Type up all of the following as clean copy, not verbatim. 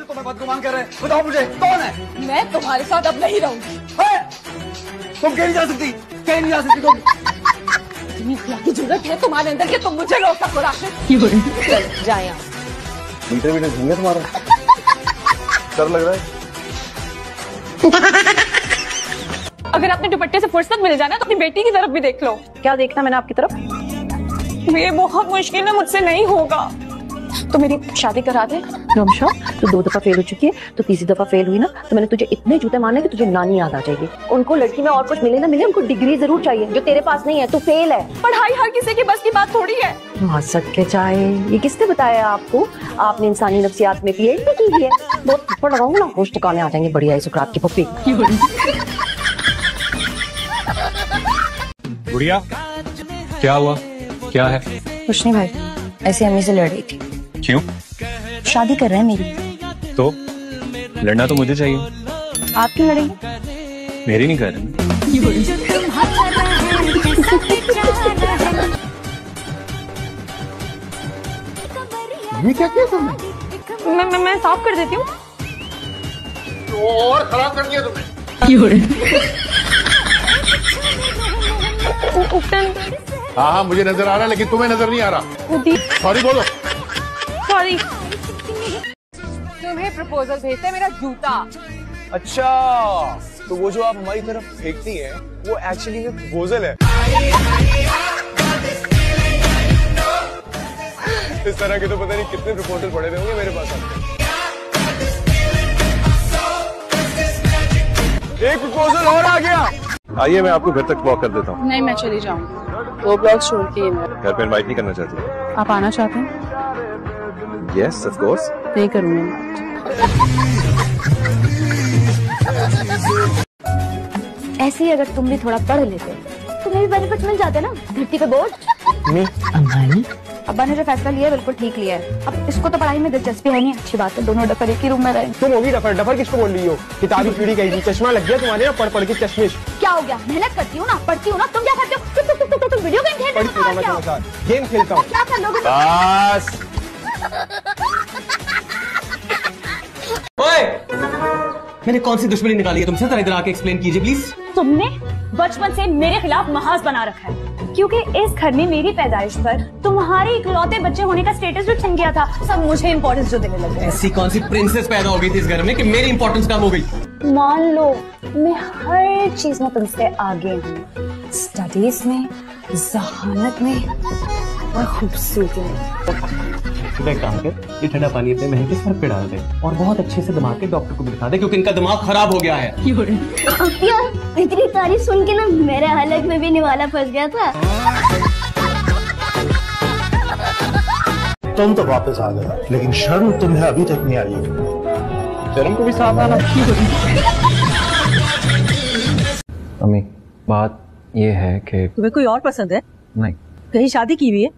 तुम्हें बदगुमान कर रहे हैं? बताओ मुझे कौन है? मैं तुम्हारे साथ अब नहीं रहूंगी। तुम कहीं नहीं जा सकती, कहीं नहीं जा सकती तुम। इतनी अखलाक की जरूरत है तुम्हारे अंदर कि तुम मुझे रोक सको राशिद। चल जाए यहाँ। मीठे मीठे झूम तुम्हारा डर लग रहा है। अगर आपने दुपट्टे से फुर्सत मिल जाए ना तो अपनी बेटी की तरफ भी देख लो। क्या देखना मैंने आपकी तरफ? ये बहुत मुश्किल है, मुझसे नहीं होगा। तो मेरी शादी करा दे। रमशा, तू 2 दफा फेल हो चुकी है, तो तीसरी दफा फेल हुई ना तो मैंने तुझे इतने जूते मारने कि तुझे नानी याद आ जाएगी। उनको लड़की में और कुछ मिले ना मिले, उनको डिग्री जरूर चाहिए जो तेरे पास नहीं है। तू फेल है। पढ़ाई हर किसी की बस की बात थोड़ी है। हंसत के चाहे, ये किसने बताया आपको? आपने इंसानी नफ्सियात में PhD की है। बहुत थप्पड़ लगाऊंगा ना, होश ठिकाने आ जाएंगे। बढ़िया है सुकरात की पप्पी। गुड़िया, क्या हुआ? क्या है? कुछ नहीं भाई, ऐसे अम्मी से लड़ रही थी। क्यों? शादी कर रहे हैं मेरी। तो लड़ना तो मुझे चाहिए। आप क्यों लड़ेंगे? मेरी नहीं कर रहे। ये क्या किया तुमने? मैं साफ कर देती हूँ। और खराब कर दिया तुमने। हाँ हाँ मुझे नजर आ रहा है, लेकिन तुम्हें नजर नहीं आ रहा। सॉरी बोलो। सॉरी। तुम्हें प्रपोजल भेजते हैं मेरा जूता। अच्छा, तो वो जो आप हमारी तरफ फेंकती हैं वो एक्चुअली में प्रपोजल है। इस तरह के तो पता नहीं कितने प्रपोजल पड़े होंगे मेरे पास। एक प्रपोजल और आ गया। आइए मैं आपको घर तक वॉक कर देता हूँ। नहीं, मैं चली जाऊंगी। 2 ब्लॉक छोड़ के घर पे इनवाइट नहीं करना चाहती? आप आना चाहते हैं? Yes of course. नहीं करूंगी। ऐसे ही अगर तुम भी थोड़ा पढ़ लेते तुम्हें भी बेनिफिट मिल जाते ना। धरती पे बोझ। अंबानी, अब्बा ने जो फैसला लिया है बिल्कुल ठीक लिया है। अब इसको तो पढ़ाई में दिलचस्पी है नहीं। अच्छी बात है, दोनों डफर एक ही रूम में रहे। तुम होगी डफर। डफर किसको बोल रही हो? किताबी पीढ़ी कहीं चश्मा लग गया तुम्हारे ना, पढ़ पढ़ के चश्मिश। क्या हो गया? मेहनत करती हूँ ना, पढ़ती हूँ ना। तुम क्या करते हो? तुम वीडियो गेम खेलते हो? गेम खेलता हूँ। क्या कर लोगे? बस। मैंने कौन सी दुश्मनी निकाली है तुमसे? जरा इधर आके एक्सप्लेन कीजिए प्लीज। तुमने बचपन से मेरे खिलाफ महाज बना रखा है, क्योंकि इस घर में मेरी पैदाइश पर तुम्हारे इकलौते बच्चे होने का स्टेटस जो छिन गया था, सब मुझे इम्पोर्टेंस जो देने लगे। ऐसी कौन सी प्रिंसेस पैदा हो गई थी इस घर में कि मेरी इंपॉर्टेंस कम हो गई? मान लो मैं हर चीज में तुमसे आगे हूँ। स्टडीज में, जहानत में और खूबसूरती में। एक काम कर, ये ठंडा पानी अपने महल के सर पे डाल दे और बहुत अच्छे से दिमाग के डॉक्टर को दिखा दे, क्योंकि इनका दिमाग खराब हो गया है। इतनी तारीफ सुन के ना मेरे हलक में भी निवाला फंस गया था। तुम तो वापस आ गए, लेकिन शर्म तुम्हें अभी तक नहीं आई। शर्म को भी साफ आना। अम्मी, बात ये है कि तुम्हें कोई और पसंद है? नहीं। कहीं शादी की हुई है?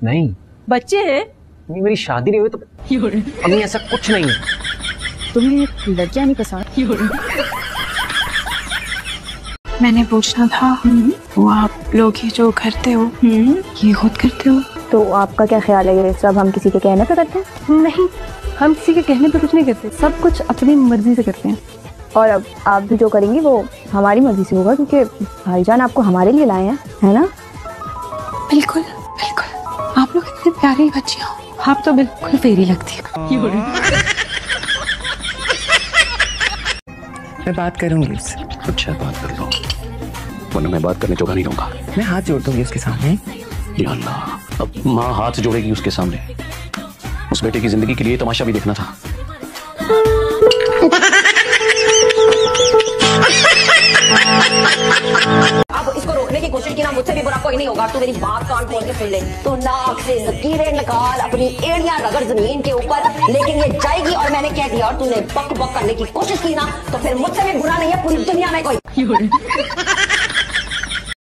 नहीं। बच्चे हैं? नहीं, मेरी शादी नहीं हुई तो। अम्मी ऐसा कुछ नहीं है। तुम्हें लड़कियां नहीं पसंद? मैंने पूछना था, वो आप लोग ये जो करते हो ये खुद करते हो? तो आपका क्या ख्याल है, ये सब हम किसी के कहने पे करते हैं? नहीं, हम किसी के कहने पे कुछ नहीं करते, सब कुछ अपनी मर्जी से करते हैं। और अब आप भी जो करेंगी वो हमारी मर्जी से होगा, क्योंकि भाईजान आपको हमारे लिए लाए हैं, है ना? बिल्कुल बिल्कुल, आप लोग इतनी प्यारी बच्चियां हो। आप तो बिल्कुल फेरी लगती है। मैं बात करूंगी उससे। अच्छा बात कर लो, वरना मैं बात करने जोगा नहीं रहूंगा। मैं हाथ जोड़ दूंगी उसके सामने। या अल्लाह, अब माँ हाथ जोड़ेगी उसके सामने। उस बेटे की जिंदगी के लिए तमाशा भी देखना था। अब इसको रोकने की कोशिश की ना, मुझसे भी बुरा कोई नहीं होगा। तू मेरी बात कान खोल के सुन ले। तो नाक से लकीरें निकाल, अपनी एड़ियां रगड़ जमीन के ऊपर, लेकिन ये जाएगी। और मैंने कह दिया और तूने बक बक करने की कोशिश की ना, तो फिर मुझसे भी बुरा नहीं है पूरी दुनिया में कोई।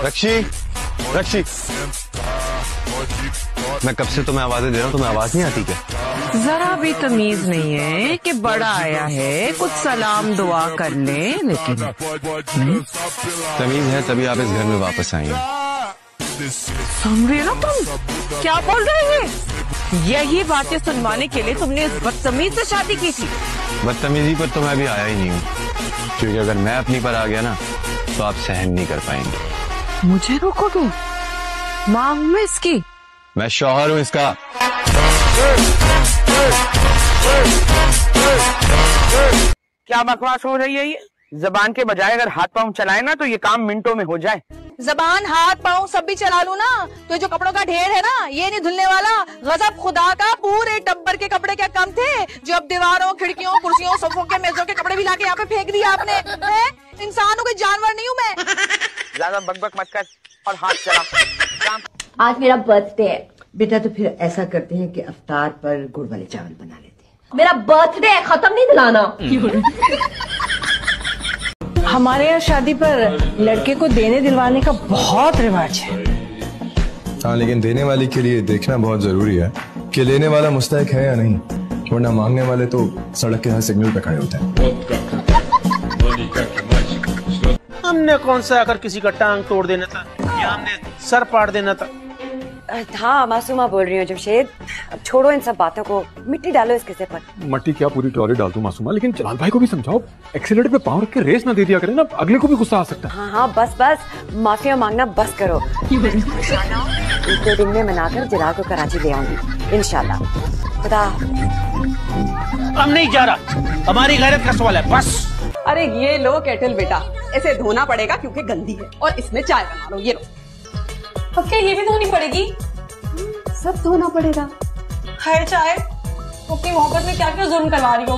रक्षी, रक्षी, मैं कब से तुम्हें आवाजें दे रहा हूँ, तुम्हें आवाज नहीं आती क्या? जरा भी तमीज नहीं है कि बड़ा आया है, कुछ सलाम दुआ कर ले। लेकिन तमीज है तभी आप इस घर में वापस आई हैं। समझे ना तुम क्या बोल रहे हैं? यही बातें सुनवाने के लिए तुमने इस बदतमीज से शादी की थी। बदतमीजी पर तो मैं भी आया ही नहीं हूँ, क्योंकि अगर मैं अपनी पर आ गया ना तो आप सहन नहीं कर पाएंगे। मुझे रोकोगे? माँ मैं इसकी, मैं शौहर हूँ इसका। क्या बकवास हो रही है ये? जबान के बजाय अगर हाथ पांव चलाए ना तो ये काम मिनटों में हो जाए। जबान हाथ पाँव सब भी चला लूं ना तो जो कपड़ों का ढेर है ना ये नहीं धुलने वाला। गजब खुदा का, पूरे टब्बर के कपड़े क्या कम थे जो अब दीवारों, खिड़कियों, कुर्सियों, सोफों के, मेजों के कपड़े भी लाके यहाँ पे फेंक दिया आपने। है? इंसान हो, कोई जानवर नहीं हूँ मैं। ज्यादा बकबक मत कर और हाथ चला। आज मेरा बर्थडे है। बेटा तो फिर ऐसा करते हैं कि अफ्तार पर गुड़ वाले चावल बना लेते हैं। मेरा बर्थडे है, खत्म नहीं दिलाना। हमारे यहाँ शादी पर लड़के को देने दिलवाने का बहुत रिवाज है। हाँ, लेकिन देने वाले के लिए देखना बहुत जरूरी है कि लेने वाला मुस्तैक है या नहीं, वरना मांगने वाले तो सड़क के हर सिग्नल पे खड़े होते हैं। हमने कौन सा आकर किसी का टांग तोड़ देना था या हमने सर पाड़ देना था। हाँ मासूमा बोल रही हूँ जमशेद, अब छोड़ो इन सब बातों को, मिट्टी डालो इसके सिर पर। मट्टी क्या पूरी ट्रॉली डाल दूं मासूमा, लेकिन जलाल भाई को भी समझाओ, एक्सीलेटर पे पाँव रख के रेस ना दे दिया करें ना, अगले को भी गुस्सा आ सकता है। हाँ हाँ बस बस, माफिया मांगना बस करो। 1-2 दिन में मनाकर जलाल को कराची ले आऊंगी इंशाल्लाह। खुदा। हम नहीं जा रहा, हमारी गैरत का सवाल है बस। अरे ये लो केटल बेटा, इसे धोना पड़ेगा क्योंकि गंदी है, और इसमें चाय बना लो, ये लो। अब क्या ये भी धोनी पड़ेगी? सब धोना पड़ेगा। खैर चाय, अपनी मोहब्बत में क्या क्या जुर्म करवा रही हो?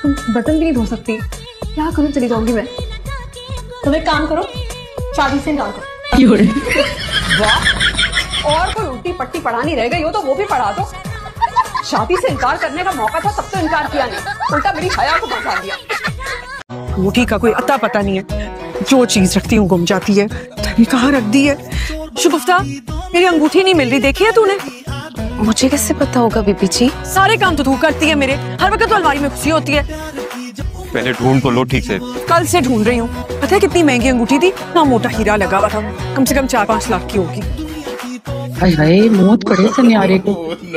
तुम बर्तन भी नहीं धो सकती, क्या करूं, चली जाऊंगी मैं। तुम एक काम करो, शादी से इनकार करो। वाह, और कोई उल्टी पट्टी पढ़ानी रह गई हो तो वो भी पढ़ा दो। शादी से इनकार करने का मौका था, तब तो इनकार किया नहीं, उल्टा मेरी हया को बचा दिया। अंगूठी का कोई अता पता नहीं है, जो चीज रखती हूँ गुम जाती है। तभी कहाँ रख दी है? शुगुफ्ता, मेरी अंगूठी नहीं मिल रही, देखी है तूने? मुझे कैसे पता होगा बीबी जी? सारे काम तो तू करती है मेरे, हर वक्त तो अलमारी में घुसी होती है। पहले ढूंढ तो लो ठीक से। कल से ढूंढ रही हूँ, पता है कितनी महंगी अंगूठी थी, ना मोटा हीरा लगा हुआ था, कम से कम 4-5 लाख की होगी। हाय मौत पड़े सन्यारे को,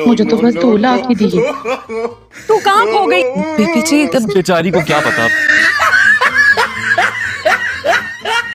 मुझे तो बस 2 लाख ही दी है। तू कहाँ खो गई? बीबी जी बेचारी को क्या पता।